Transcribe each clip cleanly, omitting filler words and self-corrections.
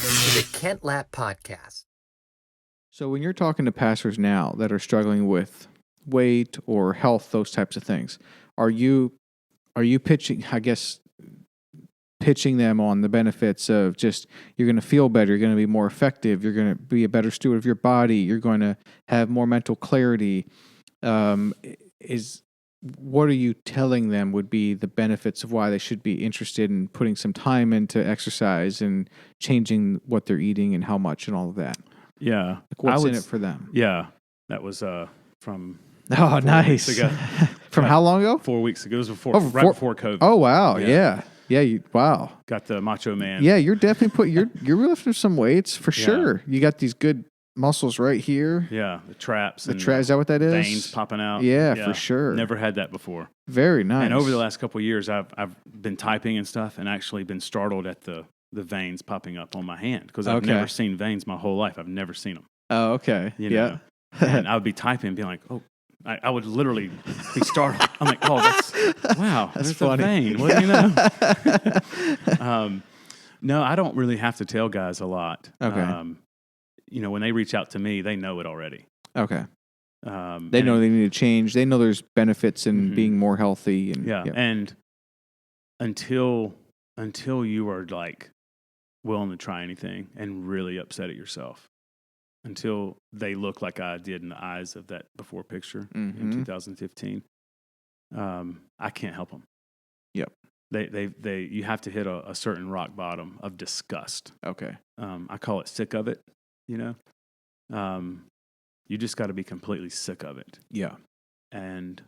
Welcome to the Kent Lapp Podcast. So when you're talking to pastors now that are struggling with weight or health, those types of things, are you pitching, pitching them on the benefits of just you're going to feel better, you're going to be more effective, you're going to be a better steward of your body, you're going to have more mental clarity? What are you telling them would be the benefits of why they should be interested in putting some time into exercise and changing what they're eating and how much and all of that? Yeah. Like what's in it for them? Yeah. That was from Oh, 4 nice. weeks ago. From how long ago? 4 weeks ago. It was Oh, right before COVID. Oh, wow. Yeah. Wow. Got the Macho Man. Yeah, you're definitely you're lifting some weights for sure. You got these good muscles right here. Yeah. The traps. Is that what that is? Veins popping out. Yeah, for sure. Never had that before. Very nice. And over the last couple of years, I've been typing and stuff and actually been startled at the veins popping up on my hand because I've never seen veins my whole life. I've never seen them. Oh, okay. You know? And I would be typing and be like, oh, I would literally be startled. I'm like, oh, that's funny. A vein. What do you know? No, I don't really have to tell guys a lot. Okay. When they reach out to me, they know it already. Okay. They know they need to change. They know there's benefits in being more healthy. And, And until you are like willing to try anything and really upset at yourself, until they look like I did in the eyes of that before picture in 2015, I can't help them. Yep. You have to hit a certain rock bottom of disgust. Okay. I call it sick of it. You just got to be completely sick of it. Yeah. And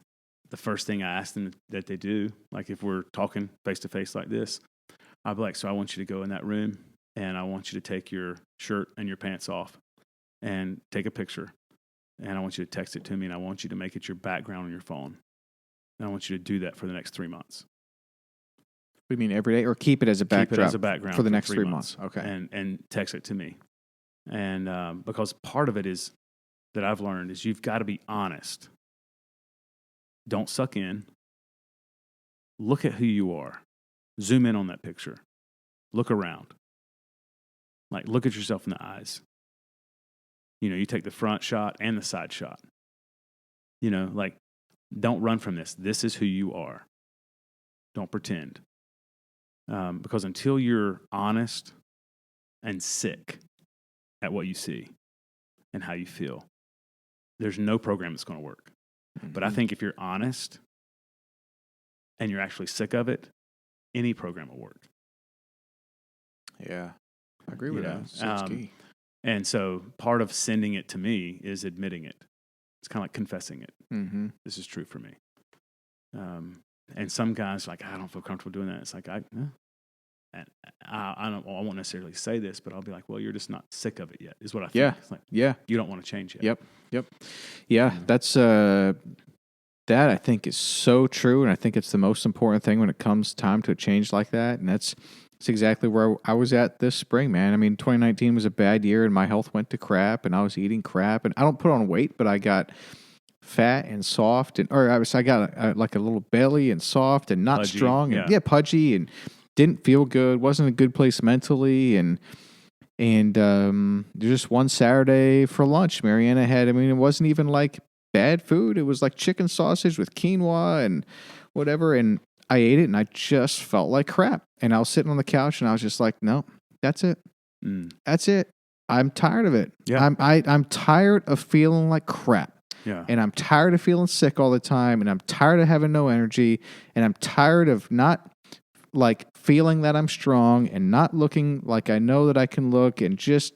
the first thing I ask them that they do, like if we're talking face to face like this, I'll be like, so I want you to go in that room and I want you to take your shirt and your pants off and take a picture. And I want you to text it to me and I want you to make it your background on your phone. And I want you to do that for the next 3 months. We mean every day or keep it as a backdrop? Keep it as a background for the next 3 months. Okay. And text it to me. And because part of it is that I've learned is you've got to be honest. Don't suck in. Look at who you are. Zoom in on that picture. Look around. Like, look at yourself in the eyes. You take the front shot and the side shot. Don't run from this. This is who you are. Don't pretend. Because until you're honest and sick at what you see and how you feel, there's no program that's going to work. Mm-hmm. But I think if you're honest and you're actually sick of it, any program will work. Yeah, I agree with that. That's key. And so part of sending it to me is admitting it. It's kind of like confessing it. Mm-hmm. This is true for me. And some guys are like, I don't feel comfortable doing that. It's like, I won't necessarily say this, but I'll be like, well, you're just not sick of it yet, is what I think. Yeah. It's like, yeah. You don't want to change it. Yep. Yeah, that's that I think is so true, and I think it's the most important thing when it comes time to a change like that, and that's exactly where I was at this spring, man. I mean, 2019 was a bad year, and my health went to crap, and I was eating crap, and I don't put on weight, but I got fat and soft, I got like a little belly and soft and not pudgy, strong, and pudgy, and didn't feel good, wasn't in a good place mentally, and just one Saturday for lunch, Mariana had, it wasn't even like bad food. It was like chicken sausage with quinoa and whatever, and I ate it, and I just felt like crap. And I was sitting on the couch, and I was just like, no, that's it. That's it. I'm tired of it. Yeah. I'm tired of feeling like crap. Yeah. And I'm tired of feeling sick all the time, and I'm tired of having no energy, and I'm tired of not like feeling that I'm strong and not looking like I know that I can look, and just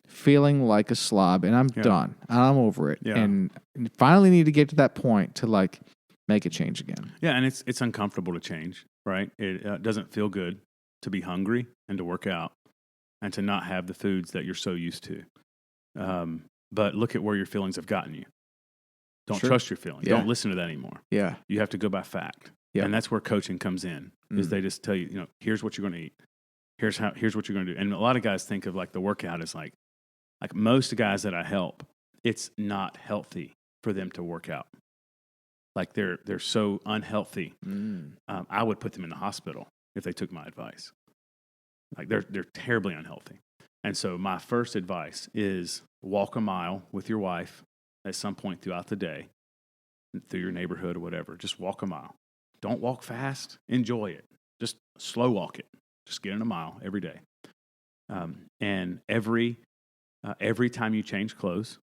feeling like a slob, and I'm done. I'm over it. Yeah. And finally need to get to that point to like make a change again. Yeah, and it's uncomfortable to change, right? It doesn't feel good to be hungry and to work out and to not have the foods that you're so used to. But look at where your feelings have gotten you. Don't trust your feelings. Yeah. Don't listen to that anymore. Yeah. You have to go by fact. Yeah. And that's where coaching comes in, is they just tell you, here's what you're going to eat. Here's what you're going to do. And a lot of guys think of like the workout as like most guys that I help, it's not healthy for them to work out. Like they're so unhealthy. I would put them in the hospital if they took my advice. Like they're terribly unhealthy. And so my first advice is walk a mile with your wife at some point throughout the day, through your neighborhood or whatever. Just walk a mile. Don't walk fast. Enjoy it. Just slow walk it. Just get in a mile every day. And every time you change clothes,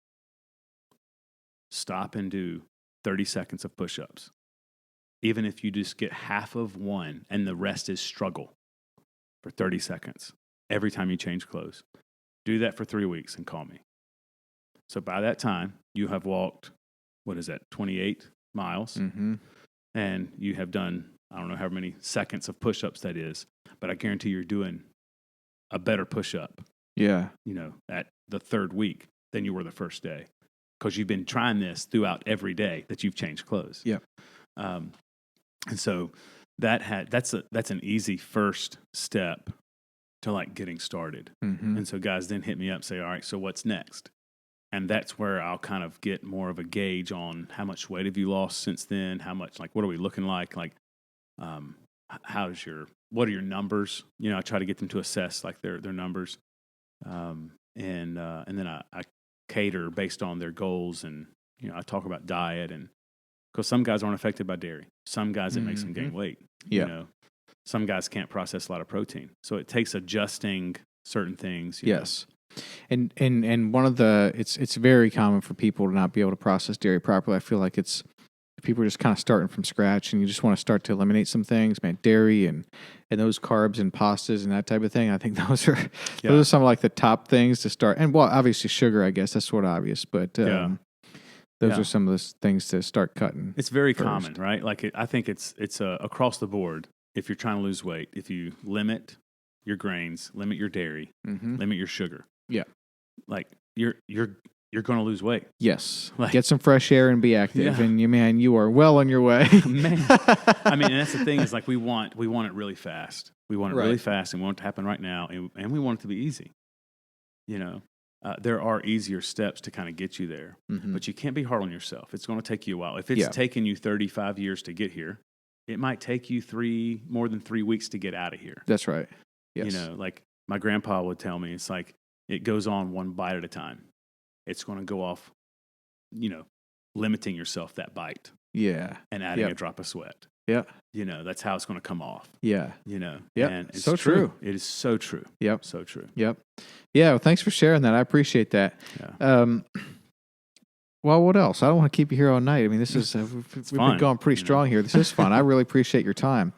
stop and do 30 seconds of push-ups. Even if you just get half of one and the rest is struggle for 30 seconds every time you change clothes. Do that for 3 weeks and call me. So by that time, you have walked, 28 miles, and you have done, I don't know how many seconds of push-ups that is, but I guarantee you're doing a better push-up, at the third week than you were the first day, because you've been trying this throughout every day that you've changed clothes. Yeah. And so that's an easy first step to like getting started. And so guys then hit me up and say, all right, so what's next? And that's where I'll kind of get more of a gauge on how much weight have you lost since then? How much, like, what are we looking like? Like, what are your numbers? I try to get them to assess like their numbers. And then I cater based on their goals. And, I talk about diet, and because some guys aren't affected by dairy. Some guys, it makes them gain weight. Yeah. Some guys can't process a lot of protein. So it takes adjusting certain things. Yes. And one of it's very common for people to not be able to process dairy properly. I feel like people are just kind of starting from scratch, and you just want to start to eliminate some things, man. Dairy and those carbs and pastas and that type of thing. I think those are some of like the top things to start. And well, obviously sugar, I guess that's sort of obvious, but those are some of those things to start cutting. It's very common, right? Like I think it's across the board. If you're trying to lose weight, if you limit your grains, limit your dairy, limit your sugar. Yeah. Like you're going to lose weight. Yes. Like, get some fresh air and be active. Yeah. And you are well on your way. Man. I mean, and that's the thing is like we want it really fast. We want it really fast, and we want it to happen right now, and we want it to be easy. There are easier steps to kind of get you there, but you can't be hard on yourself. It's going to take you a while. If it's taken you 35 years to get here, it might take you more than 3 weeks to get out of here. That's right. Yes. Like my grandpa would tell me, it's like it goes on one bite at a time. It's going to go off, limiting yourself that bite. Yeah. And adding a drop of sweat. Yeah. That's how it's going to come off. Yeah. Yeah. And it's so true. It is so true. Yep. So true. Yep. Yeah. Well, thanks for sharing that. I appreciate that. Yeah. Well, what else? I don't want to keep you here all night. I mean, this is we've been going pretty strong here. This is fun. I really appreciate your time.